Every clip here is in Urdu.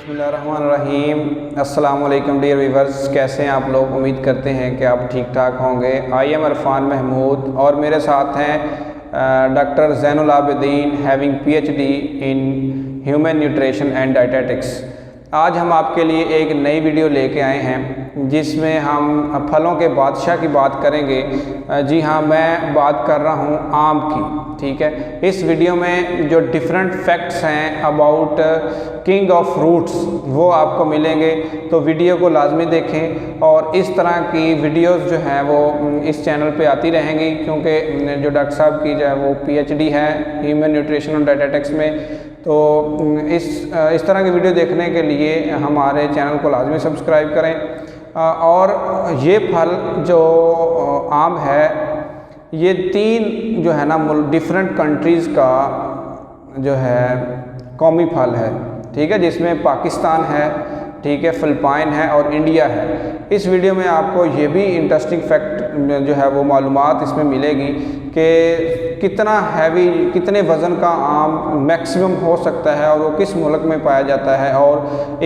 بسم اللہ الرحمن الرحیم۔ السلام علیکم ڈیئر ویورز، کیسے ہیں آپ لوگ؟ امید کرتے ہیں کہ آپ ٹھیک ٹھاک ہوں گے۔ آئی ایم عرفان محمود اور میرے ساتھ ہیں doctor Zain Ul-Abideen having P H D in human nutrition and dietetics. آج ہم آپ کے لیے ایک نئی ویڈیو لے کے آئے ہیں جس میں ہم پھلوں کے بادشاہ کی بات کریں گے۔ جی ہاں، میں بات کر رہا ہوں آم کی، ٹھیک ہے۔ اس ویڈیو میں جو ڈیفرنٹ فیکٹس ہیں اباؤٹ کنگ آف فروٹس وہ آپ کو ملیں گے، تو ویڈیو کو لازمی دیکھیں۔ اور اس طرح کی ویڈیوز جو ہیں وہ اس چینل پہ آتی رہیں گی، کیونکہ جو ڈاکٹر صاحب کی جو ہے وہ پی ایچ ڈی ہے ہیومن نیوٹریشن اور ڈائٹیٹکس میں، تو اس طرح کی ویڈیو دیکھنے کے لیے ہمارے چینل کو لازمی سبسکرائب کریں۔ اور یہ پھل جو آم ہے، یہ تین جو ہے نا ڈیفرنٹ کنٹریز کا جو ہے قومی پھل ہے، ٹھیک ہے، جس میں پاکستان ہے، ٹھیک ہے، فلپائن ہے اور انڈیا ہے۔ اس ویڈیو میں آپ کو یہ بھی انٹرسٹنگ فیکٹ جو ہے وہ معلومات اس میں ملے گی کہ کتنا ہیوی، کتنے وزن کا آم میکسیمم ہو سکتا ہے اور وہ کس ملک میں پایا جاتا ہے، اور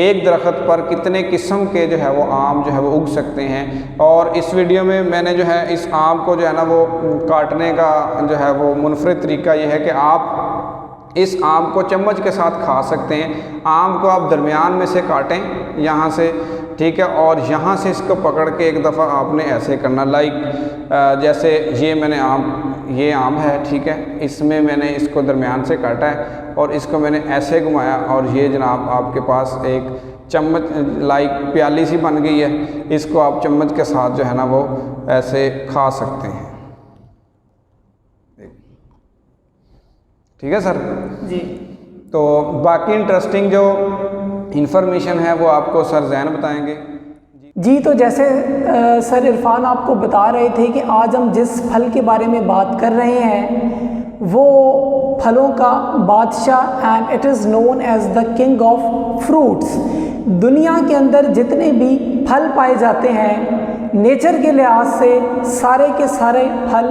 ایک درخت پر کتنے قسم کے جو ہے وہ آم جو ہے وہ اگ سکتے ہیں۔ اور اس ویڈیو میں میں نے جو ہے اس آم کو جو ہے نا وہ کاٹنے کا جو ہے وہ منفرد طریقہ یہ ہے کہ آپ اس آم کو چمچ کے ساتھ کھا سکتے ہیں۔ آم کو آپ درمیان میں سے کاٹیں یہاں سے، ٹھیک ہے، اور یہاں سے اس کو پکڑ کے ایک دفعہ آپ نے ایسے کرنا، لائک جیسے یہ آم ہے، ٹھیک ہے، اس میں نے اس کو درمیان سے کاٹا ہے اور اس کو میں نے ایسے گھمایا، اور یہ جناب آپ کے پاس ایک چمچ لائک پیالی سی بن گئی ہے۔ اس کو آپ چمچ کے ساتھ جو ہے نا وہ ایسے کھا سکتے ہیں، ٹھیک ہے سر جی۔ تو باقی انٹرسٹنگ جو انفارمیشن ہے وہ آپ کو سر زین بتائیں گے۔ جی، تو جیسے سر عرفان آپ کو بتا رہے تھے کہ آج ہم جس پھل کے بارے میں بات کر رہے ہیں وہ پھلوں کا بادشاہ، and it is known as the king of fruits. دنیا کے اندر جتنے بھی پھل پائے جاتے ہیں نیچر کے لحاظ سے سارے کے سارے پھل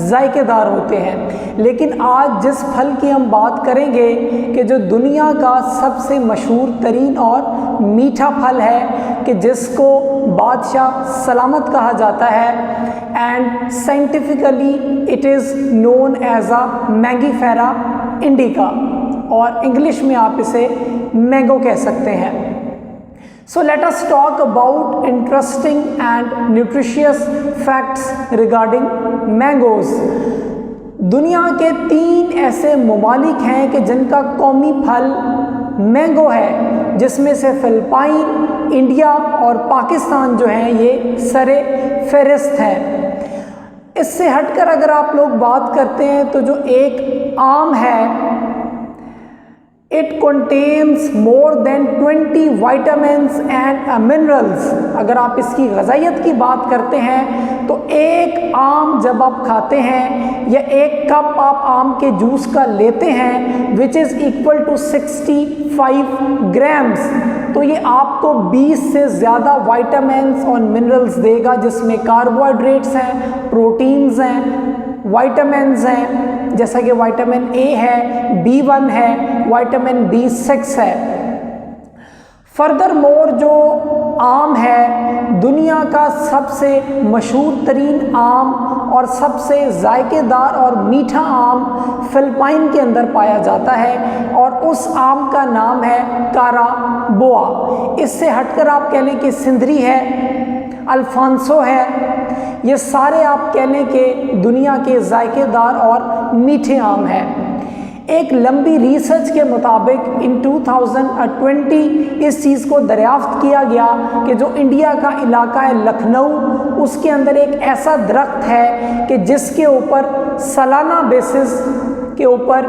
ذائقے دار ہوتے ہیں، لیکن آج جس پھل کی ہم بات کریں گے کہ جو دنیا کا سب سے مشہور ترین اور میٹھا پھل ہے، کہ جس کو بادشاہ سلامت کہا جاتا ہے، and scientifically it is known as a Mangifera indica, اور انگلش میں آپ اسے مینگو کہہ سکتے ہیں۔ So let us talk about interesting and nutritious facts regarding mangoes۔ دنیا کے 3 ایسے ممالک ہیں کہ جن کا قومی پھل مینگو ہے، جس میں سے فلپائن، انڈیا اور پاکستان جو ہیں یہ سر فہرست ہیں۔ اس سے ہٹ کر اگر آپ لوگ بات کرتے ہیں تو جو ایک آم ہے، it contains more than 20 vitamins and minerals۔ اگر آپ اس کی غذائیت کی بات کرتے ہیں تو ایک آم جب آپ کھاتے ہیں یا ایک کپ آپ آم کے جوس کا لیتے ہیں which is equal to 65 grams، تو یہ آپ کو 20 سے زیادہ وائٹامنس اور منرلز دے گا، جس میں کاربوہائیڈریٹس ہیں، پروٹینز ہیں، وائٹامنز ہیں، جیسا کہ وائٹامن اے ہے، B1 ہے، وائٹامن B6 ہے۔ فردر مور جو آم ہے، دنیا کا سب سے مشہور ترین آم اور سب سے ذائقے دار اور میٹھا آم فلپائن کے اندر پایا جاتا ہے، اور اس آم کا نام ہے کارا بوا۔ اس سے ہٹ کر آپ کہہ لیں کہ سندری ہے، الفانسو ہے، یہ سارے آپ کہہ لیں کہ دنیا کے ذائقے دار اور میٹھے آم ہیں۔ ایک لمبی ریسرچ کے مطابق ان 2020 اس چیز کو دریافت کیا گیا کہ جو انڈیا کا علاقہ ہے لکھنؤ، اس کے اندر ایک ایسا درخت ہے کہ جس کے اوپر سالانہ بیسس کے اوپر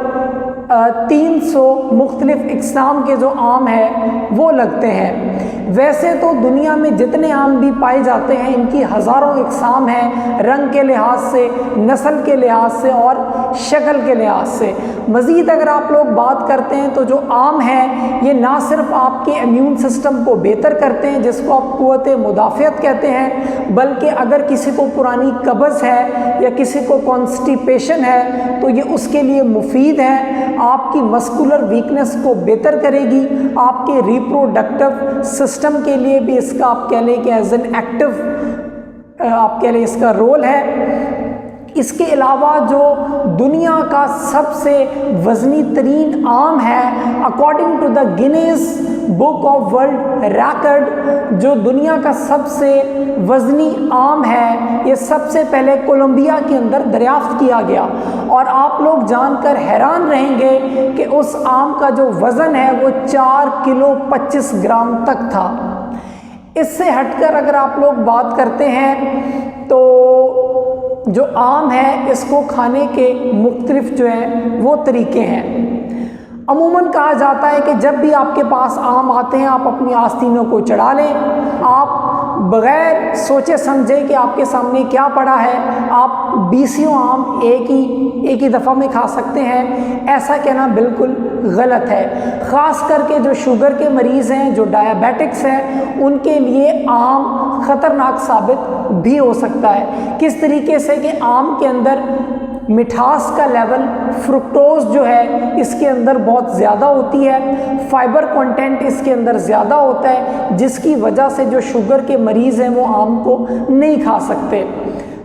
300 مختلف اقسام کے جو آم ہیں وہ لگتے ہیں۔ ویسے تو دنیا میں جتنے آم بھی پائے جاتے ہیں ان کی ہزاروں اقسام ہیں، رنگ کے لحاظ سے، نسل کے لحاظ سے اور شکل کے لحاظ سے۔ مزید اگر آپ لوگ بات کرتے ہیں تو جو آم ہے یہ نہ صرف آپ کے امیون سسٹم کو بہتر کرتے ہیں، جس کو آپ قوت مدافعت کہتے ہیں، بلکہ اگر کسی کو پرانی قبض ہے یا کسی کو کانسٹیپیشن ہے تو یہ اس کے لیے مفید ہے۔ آپ کی مسکولر ویکنس کو بہتر کرے گی، آپ کے ریپروڈکٹیو سسٹم کے لیے بھی اس کا آپ کہہ لیں کہ ایز این ایکٹیو آپ کہہ لیں اس کا رول ہے۔ اس کے علاوہ جو دنیا کا سب سے وزنی ترین آم ہے according to the Guinness book of world record, جو دنیا کا سب سے وزنی آم ہے یہ سب سے پہلے کولمبیا کے اندر دریافت کیا گیا، اور آپ لوگ جان کر حیران رہیں گے کہ اس آم کا جو وزن ہے وہ 4 کلو 25 گرام تک تھا۔ اس سے ہٹ کر اگر آپ لوگ بات کرتے ہیں تو جو آم ہے اس کو کھانے کے مختلف جو ہیں وہ طریقے ہیں۔ عموماً کہا جاتا ہے کہ جب بھی آپ کے پاس آم آتے ہیں آپ اپنی آستینوں کو چڑھا لیں، آپ بغیر سوچے سمجھے کہ آپ کے سامنے کیا پڑا ہے آپ 20 آم ایک ہی دفعہ میں کھا سکتے ہیں، ایسا کہنا بالکل غلط ہے۔ خاص کر کے جو شوگر کے مریض ہیں، جو ڈائیبیٹکس ہیں، ان کے لیے آم خطرناک ثابت بھی ہو سکتا ہے۔ کس طریقے سے کہ آم کے اندر مٹھاس کا لیول، فرکٹوز جو ہے اس کے اندر بہت زیادہ ہوتی ہے، فائبر کنٹینٹ اس کے اندر زیادہ ہوتا ہے، جس کی وجہ سے جو شوگر کے مریض ہیں وہ آم کو نہیں کھا سکتے۔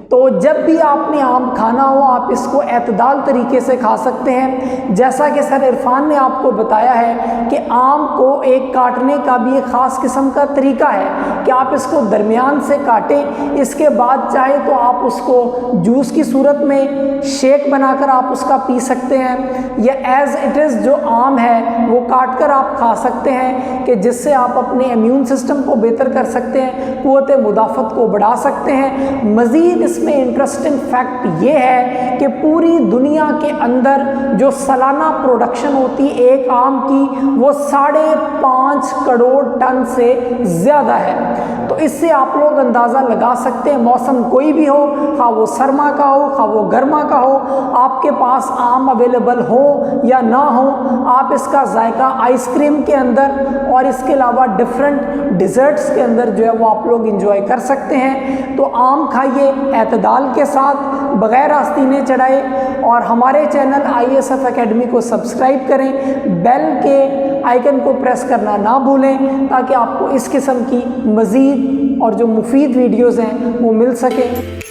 تو جب بھی آپ نے آم کھانا ہو آپ اس کو اعتدال طریقے سے کھا سکتے ہیں، جیسا کہ سر عرفان نے آپ کو بتایا ہے کہ آم کو ایک کاٹنے کا بھی ایک خاص قسم کا طریقہ ہے کہ آپ اس کو درمیان سے کاٹیں، اس کے بعد چاہے تو آپ اس کو جوس کی صورت میں شیک بنا کر آپ اس کا پی سکتے ہیں، یا ایز اٹ از جو آم ہے وہ کاٹ کر آپ کھا سکتے ہیں، کہ جس سے آپ اپنے امیون سسٹم کو بہتر کر سکتے ہیں، قوت مدافعت کو بڑھا سکتے ہیں۔ مزید اس میں انٹرسٹنگ فیکٹ یہ ہے کہ پوری دنیا کے اندر جو سالانہ پروڈکشن ہوتی ہے ایک آم کی وہ 5.5 کروڑ ٹن سے زیادہ ہے۔ تو اس سے آپ لوگ اندازہ لگا سکتے ہیں موسم کوئی بھی ہو، خواہ وہ سرما کا ہو خواہ وہ گرما کا ہو، آپ کے پاس آم اویلیبل ہو یا نہ ہو، آپ اس کا ذائقہ آئس کریم کے اندر اور اس کے علاوہ ڈفرینٹ ڈیزرٹس کے اندر جو ہے وہ آپ لوگ انجوائے کر سکتے ہیں۔ تو آم کھائیے اعتدال کے ساتھ، بغیر آستینے چڑھائے، اور ہمارے چینل ISF اکیڈمی کو سبسکرائب کریں، بیل کے آئیکن کو پریس کرنا نہ بھولیں تاکہ آپ کو اس قسم کی مزید اور جو مفید ویڈیوز ہیں وہ مل سکیں۔